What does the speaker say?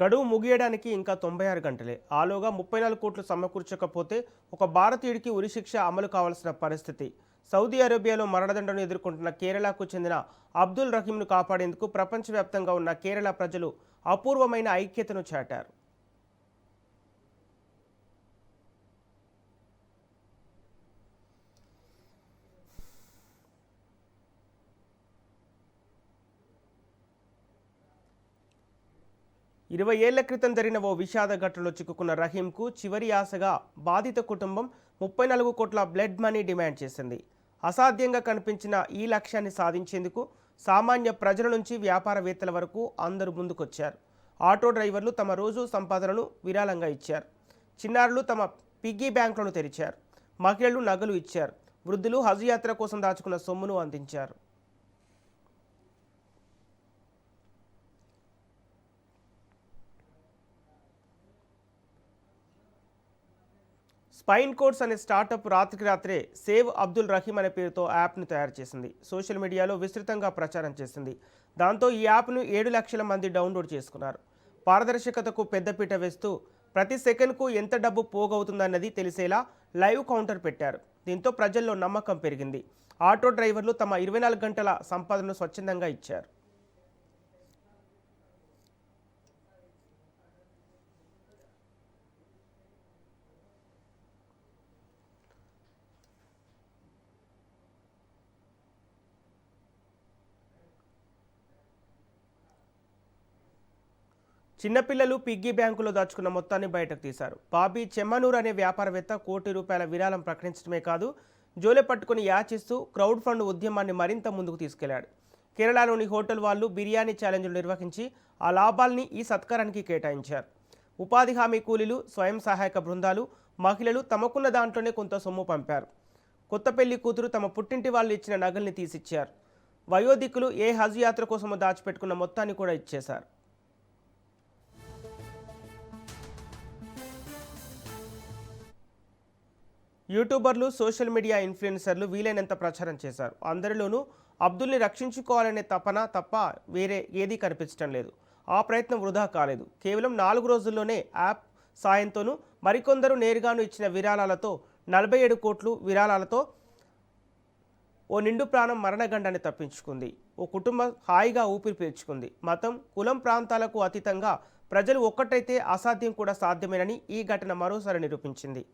గడువు ముగియడానికి ఇంకా 96 గంటలే. ఆలోగా 34 కోట్లు సమకూర్చకపోతే ఒక భారతీయుడికి ఉరిశిక్ష అమలు కావాల్సిన పరిస్థితి. సౌదీ అరేబియాలో మరణదండను ఎదుర్కొంటున్న కేరళకు చెందిన అబ్దుల్ రహీంను కాపాడేందుకు ప్రపంచవ్యాప్తంగా ఉన్న కేరళ ప్రజలు అపూర్వమైన ఐక్యతను చాటారు. 20 ఏళ్ల క్రితం జరిగిన ఓ విషాద ఘటనలో చిక్కుకున్న రహీంకు చివరి ఆశగా బాధిత కుటుంబం 34 కోట్ల బ్లడ్ మనీ డిమాండ్ చేసింది. అసాధ్యంగా కనిపించిన ఈ లక్ష్యాన్ని సాధించేందుకు సామాన్య ప్రజల నుంచి వ్యాపారవేత్తల వరకు అందరూ ముందుకొచ్చారు. ఆటో డ్రైవర్లు తమ రోజు సంపాదనను విరాళంగా ఇచ్చారు. చిన్నారులు తమ పిగ్గీ బ్యాంకులను తెరిచారు. మహిళలు నగలు ఇచ్చారు. వృద్ధులు హజ్ యాత్ర కోసం దాచుకున్న సొమ్మును అందించారు. స్పైన్ కోడ్స్ అనే స్టార్టప్ రాత్రికి రాత్రే సేవ్ అబ్దుల్ రహీం అనే పేరుతో యాప్ను తయారు చేసింది. సోషల్ మీడియాలో విస్తృతంగా ప్రచారం చేసింది. దాంతో ఈ యాప్ను 7 లక్షల మంది డౌన్లోడ్ చేసుకున్నారు. పారదర్శకతకు పెద్దపీట వేస్తూ ప్రతి సెకండ్కు ఎంత డబ్బు పోగవుతుందన్నది తెలిసేలా లైవ్ కౌంటర్ పెట్టారు. దీంతో ప్రజల్లో నమ్మకం పెరిగింది. ఆటో డ్రైవర్లు తమ 24 గంటల సంపాదనను స్వచ్ఛందంగా ఇచ్చారు. చిన్నపిల్లలు పిగ్గీ బ్యాంకులో దాచుకున్న మొత్తాన్ని బయటకు తీశారు. బాబీ చెమ్మనూర్ అనే వ్యాపారవేత్త ₹1 కోటి విరాళం ప్రకటించడమే కాదు, జోలె పట్టుకుని యాచిస్తూ క్రౌడ్ ఫండ్ ఉద్యమాన్ని మరింత ముందుకు తీసుకెళ్లాడు. కేరళలోని హోటల్ వాళ్ళు బిర్యానీ ఛాలెంజ్లు నిర్వహించి ఆ లాభాల్ని ఈ సత్కారానికి కేటాయించారు. ఉపాధి హామీ కూలీలు, స్వయం సహాయక బృందాలు, మహిళలు తమకున్న దాంట్లోనే కొంత సొమ్ము పంపారు. కొత్త పెళ్లి కూతురు తమ పుట్టింటి వాళ్ళు ఇచ్చిన నగల్ని తీసిచ్చారు. వయోధికులు ఏ హజ్ యాత్ర కోసమో దాచిపెట్టుకున్న మొత్తాన్ని కూడా ఇచ్చేశారు. యూట్యూబర్లు, సోషల్ మీడియా ఇన్ఫ్లుయెన్సర్లు వీలైనంత ప్రచారం చేశారు. అందరిలోనూ అబ్దుల్ని రక్షించుకోవాలనే తపన తప్ప వేరే ఏదీ కనిపించడం లేదు. ఆ ప్రయత్నం వృధా కాలేదు. కేవలం 4 రోజుల్లోనే యాప్ సాయంతోనూ మరికొందరు నేరుగాను ఇచ్చిన విరాళాలతో 47 కోట్లు విరాళాలతో ఓ నిండు ప్రాణం మరణగండాన్ని తప్పించుకుంది. ఓ కుటుంబం హాయిగా ఊపిరి పీల్చుకుంది. మతం, కులం, ప్రాంతాలకు అతీతంగా ప్రజలు ఒక్కటైతే అసాధ్యం కూడా సాధ్యమేనని ఈ ఘటన మరోసారి నిరూపించింది.